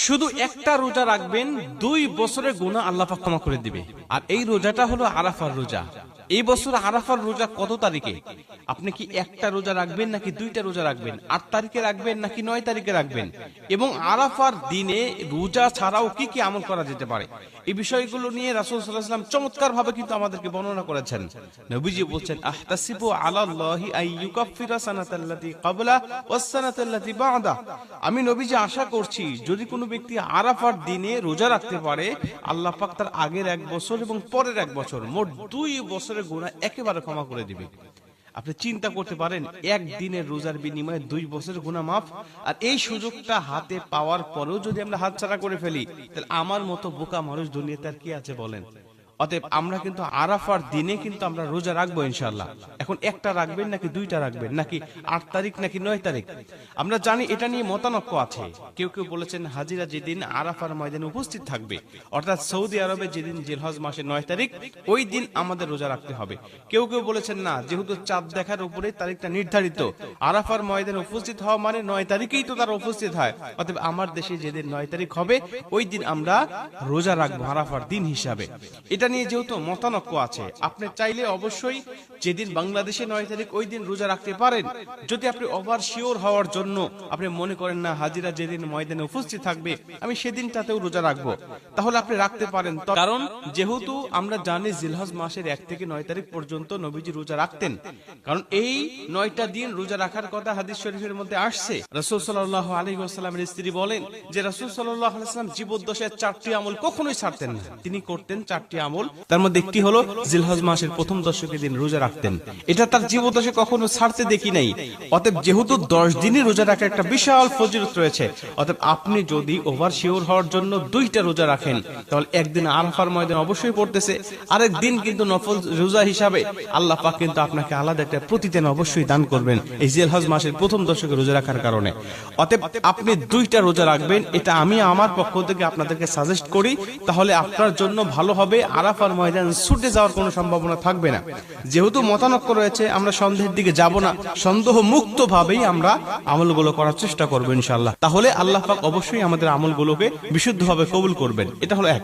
শুধু একটা রোজা রাখবেন, 2 বছরের গুনাহ আল্লাহ পাক ক্ষমা করে দিবে। আর এই রোজাটা হলো আরাফার রোজা। এই বছর আরাফার রোজা কত তারিখে? আপনি কি একটা রোজা রাখবেন নাকি 2টা রোজা রাখবেন? 8 তারিখে রাখবেন নাকি 9 তারিখে রাখবেন? এবং আরাফার দিনে রোজা ছাড়াও কি কি আমল করা যেতে পারে, এই বিষয়গুলো নিয়ে রাসূল সাল্লাল্লাহু আলাইহি ওয়াসাল্লাম চমৎকার ভাবে কিন্তু আমাদেরকে বর্ণনা করেছেন। নবীজি বলছেন, আহতাসিবু আলাল্লাহি আইয়ুকাফিরা সানাতাল্লাতী ক্বাবলা ওয়াস সানাতাল্লাতী বা'দা। আমি নবীজি আশা করছি যদি কোনো ব্যক্তি আরাফার দিনে রোজা রাখতে পারে, আল্লাহ পাক তার আগের 1 বছর এবং পরের 1 বছর মোট 2 বছরের গুনাহ একেবারে ক্ষমা করে দিবে। আপনি চিন্তা করতে পারেন, একদিনের রোজার বিনিময়ে 2 বছরের গুনাহ মাফ। আর এই সুযোগটা হাতে পাওয়ার পরেও যদি আমরা হাতছাড়া করে ফেলি, তাহলে আমার মতো বোকা মানুষ দুনিয়াতে আর কি আছে বলেন? অতএব আমরা কিন্তু আরাফার দিনে কিন্তু আমরা রোজা রাখবো ইনশাআল্লাহ। এখন একটা রাখবেন নাকি 2টা রাখবেন, নাকি 8 তারিখ নাকি 9 তারিখ? আমরা জানি এটা নিয়ে মতানক্য আছে। কেউ কেউ বলেছেন হাজিরা যেদিন আরাফার ময়দানে উপস্থিত থাকবে, অর্থাৎ সৌদি আরবে যেদিন জিলহজ মাসের 9 তারিখ, ওই দিন আমাদের রোজা রাখতে হবে। কেউ কেউ বলেছেন না, যেহেতু চাঁদ দেখার উপরে তারিখটা নির্ধারিত, আরাফার ময়দানে উপস্থিত হওয়া মানে 9 তারিখেই তো তারা উপস্থিত হয়, অতএব আমার দেশে যেদিন 9 তারিখ হবে ওই দিন আমরা রোজা রাখবো আরাফার দিন হিসাবে। এটা নিয়ে যেহেতু মতানক্য আছে, আপনি চাইলে অবশ্যই যেদিন বাংলাদেশে 9 তারিখ ওই দিন রোজা রাখতে পারেন। যদি আপনি ওভার শিওর হওয়ার জন্য আপনি মনে করেন না হাজিরা যেদিন ময়দানে উপস্থিত থাকবে আমি সেদিনটাতেও রোজা রাখবো, তাহলে আপনি রাখতে পারেন। কারণ যেহেতু আমরা জানি জিলহজ মাসের 1 থেকে 9 তারিখ পর্যন্ত নবীজি রোজা রাখতেন, কারণ এই 9টা দিন রোজা রাখার কথা হাদিস শরীফের মধ্যে আসছে। রাসূল সাল্লাল্লাহু আলাইহি ওয়াসাল্লামের স্ত্রী বলেন যে রাসূল সাল্লাল্লাহু আলাইহি ওয়াসাল্লাম জীবদ্দশায় 4টি আমল কখনোই ছাড়তেন না। তিনি করতেন 4টি আমল, তার মধ্যে একটি হলো জিলহজ মাসের প্রথম দশকের দিন রোজা রাখতেন। এটা তার জীবদ্দশায় কখনো ছাড়তে দেখি নাই। অতএব যেহেতু 10 দিনই রোজা রাখার একটা বিশাল ফজিলত রয়েছে, অতএব আপনি যদি ওভার শিওর হওয়ার জন্য 2টা রোজা রাখেন, তাহলে একদিন আরাফার ময়দান অবশ্যই পড়তেছে, আরেক দিন কিন্তু নফল রোজা হিসাবে আল্লাহ পাক কিন্তু আপনাকে আলাদা একটা প্রতিদিন অবশ্যই দান করবেন এই জিলহজ মাসের প্রথম দশকে রোজা রাখার কারণে। অতএব আপনি 2টা রোজা রাখবেন, এটা আমি আমার পক্ষ থেকে আপনাদেরকে সাজেস্ট করি। তাহলে আপনার জন্য ভালো হবে, আরাফার ময়দান ছুটে যাওয়ার কোনো সম্ভাবনা থাকবে না। যেহেতু মতানক্য রয়েছে, আমরা সন্দেহের দিকে যাব না, সন্দেহ মুক্ত ভাবেই আমরা আমলগুলো করার চেষ্টা করবো ইনশাআল্লাহ। তাহলে আল্লাহ পাক অবশ্যই আমাদের আমলগুলোকে বিশুদ্ধভাবে কবুল করবেন। এটা হলো এক।